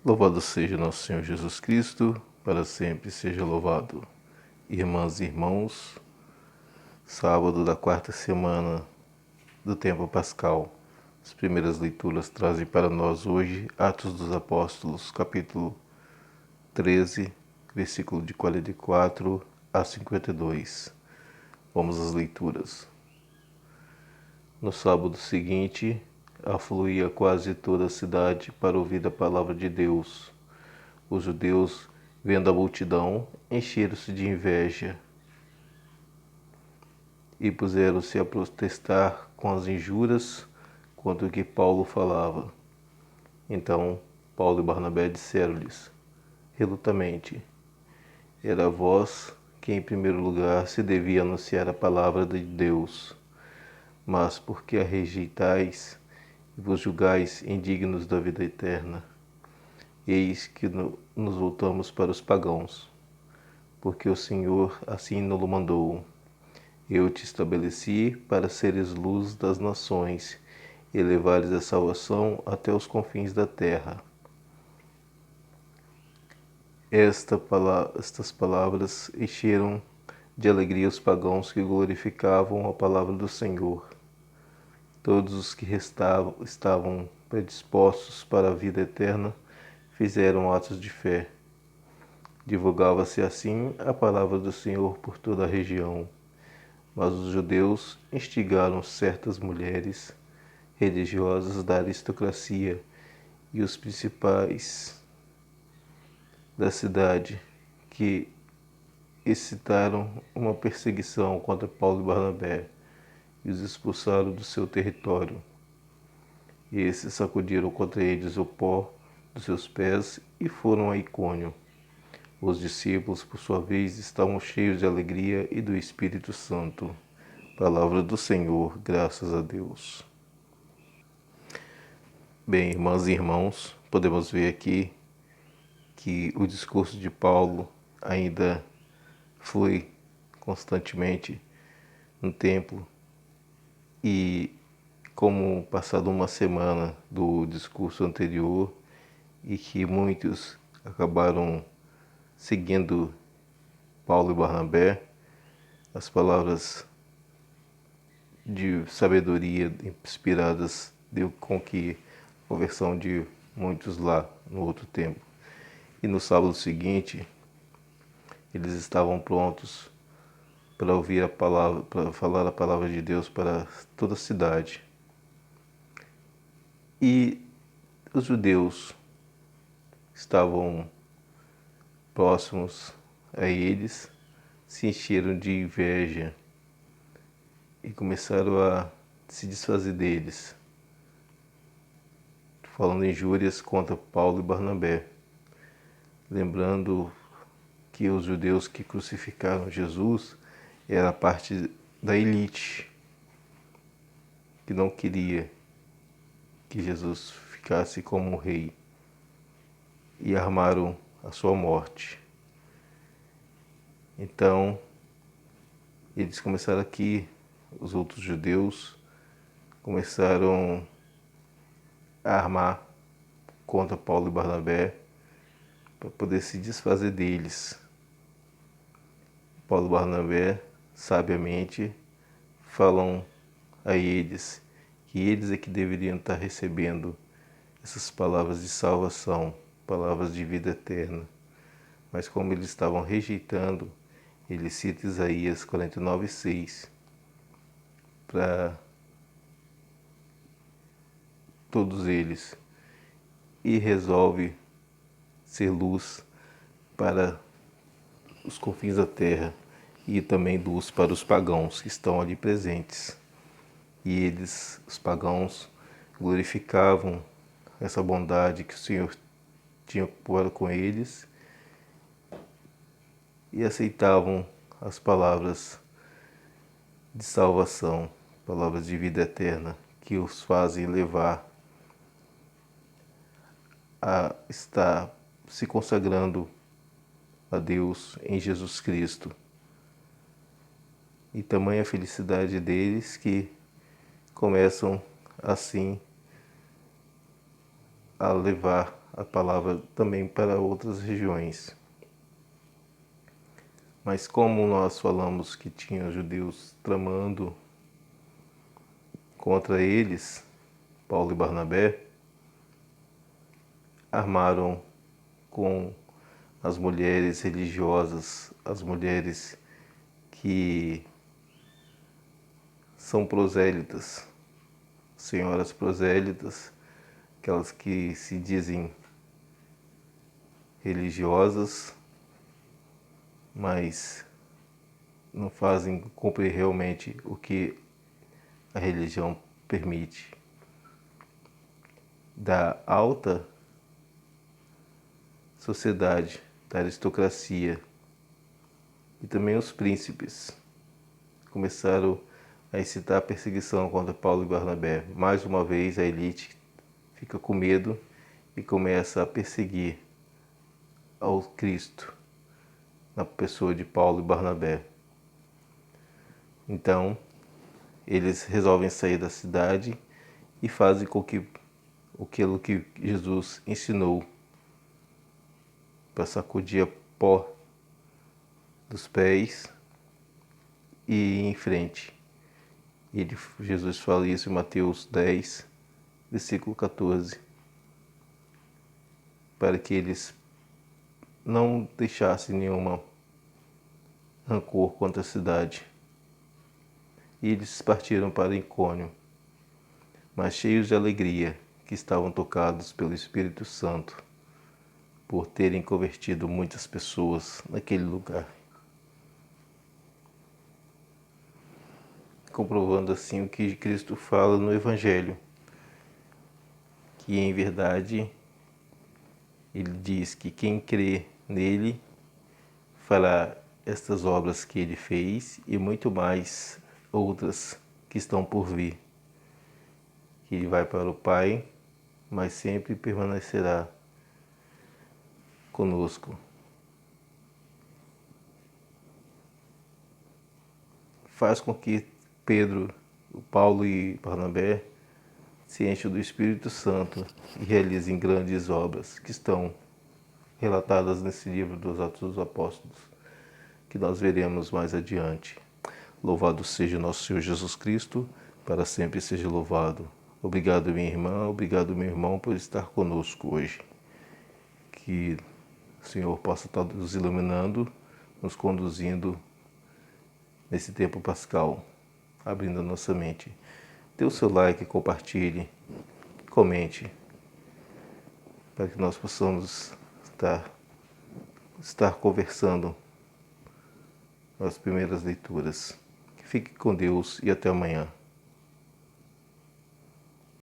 Louvado seja nosso Senhor Jesus Cristo, para sempre seja louvado. Irmãs e irmãos, sábado da quarta semana do tempo pascal. As primeiras leituras trazem para nós hoje Atos dos Apóstolos, capítulo 13, versículo de 44 a 52. Vamos às leituras. No sábado seguinte, afluía quase toda a cidade para ouvir a palavra de Deus. Os judeus, vendo a multidão, encheram-se de inveja e puseram-se a protestar com as injúrias contra o que Paulo falava. Então Paulo e Barnabé disseram-lhes relutamente: era a vós que em primeiro lugar se devia anunciar a palavra de Deus. Mas porque a rejeitais e vos julgais indignos da vida eterna, eis que nos voltamos para os pagãos, porque o Senhor assim nos mandou. Eu te estabeleci para seres luz das nações e levares a salvação até os confins da terra. Estas palavras encheram de alegria os pagãos que glorificavam a palavra do Senhor. Todos os que estavam predispostos para a vida eterna fizeram atos de fé. Divulgava-se assim a palavra do Senhor por toda a região. Mas os judeus instigaram certas mulheres religiosas da aristocracia e os principais da cidade, que excitaram uma perseguição contra Paulo e Barnabé e os expulsaram do seu território. E esses sacudiram contra eles o pó dos seus pés e foram a Icônio. Os discípulos, por sua vez, estavam cheios de alegria e do Espírito Santo. Palavra do Senhor, graças a Deus. Bem, irmãs e irmãos, podemos ver aqui que o discurso de Paulo ainda flui constantemente no templo e, como passado uma semana do discurso anterior e que muitos acabaram seguindo Paulo e Barnabé, as palavras de sabedoria inspiradas deu com que a conversão de muitos lá no outro tempo. E no sábado seguinte, eles estavam prontos para ouvir a palavra, para falar a palavra de Deus para toda a cidade. E os judeus estavam próximos a eles, se encheram de inveja e começaram a se desfazer deles, falando injúrias contra Paulo e Barnabé, lembrando que os judeus que crucificaram Jesus era parte da elite, que não queria que Jesus ficasse como um rei, e armaram a sua morte. Então, eles começaram aqui, os outros judeus começaram a armar contra Paulo e Barnabé para poder se desfazer deles. Paulo e Barnabé, sabiamente, falam a eles que eles é que deveriam estar recebendo essas palavras de salvação, palavras de vida eterna. Mas como eles estavam rejeitando, ele cita Isaías 49:6 para todos eles e resolve ser luz para os confins da terra e também luz para os pagãos que estão ali presentes. E eles, os pagãos, glorificavam essa bondade que o Senhor tinha para com eles e aceitavam as palavras de salvação, palavras de vida eterna, que os fazem levar a estar se consagrando a Deus em Jesus Cristo. E tamanha a felicidade deles que começam assim a levar a palavra também para outras regiões. Mas como nós falamos que tinha judeus tramando contra eles, Paulo e Barnabé armaram com as mulheres religiosas, as mulheres que são prosélitas, senhoras prosélitas, aquelas que se dizem religiosas, mas não fazem cumprir realmente o que a religião permite. Da alta sociedade, da aristocracia e também os príncipes começaram a incitar a perseguição contra Paulo e Barnabé. Mais uma vez a elite fica com medo e começa a perseguir ao Cristo na pessoa de Paulo e Barnabé. Então, eles resolvem sair da cidade e fazem com que aquilo que Jesus ensinou para sacudir pó dos pés e ir em frente. Jesus fala isso em Mateus 10, versículo 14, para que eles não deixassem nenhuma rancor contra a cidade. E eles partiram para Icônio, mas cheios de alegria, que estavam tocados pelo Espírito Santo, por terem convertido muitas pessoas naquele lugar. Comprovando assim o que Cristo fala no Evangelho, que em verdade ele diz que quem crê nele fará estas obras que ele fez e muito mais outras que estão por vir. Que ele vai para o Pai, mas sempre permanecerá conosco. Faz com que Pedro, Paulo e Barnabé se enchem do Espírito Santo e realizem grandes obras que estão relatadas nesse livro dos Atos dos Apóstolos, que nós veremos mais adiante. Louvado seja nosso Senhor Jesus Cristo, para sempre seja louvado. Obrigado, minha irmã, obrigado, meu irmão, por estar conosco hoje. Que o Senhor possa estar nos iluminando, nos conduzindo nesse tempo pascal, abrindo a nossa mente. Dê o seu like, compartilhe, comente, para que nós possamos estar conversando nas primeiras leituras. Fique com Deus e até amanhã.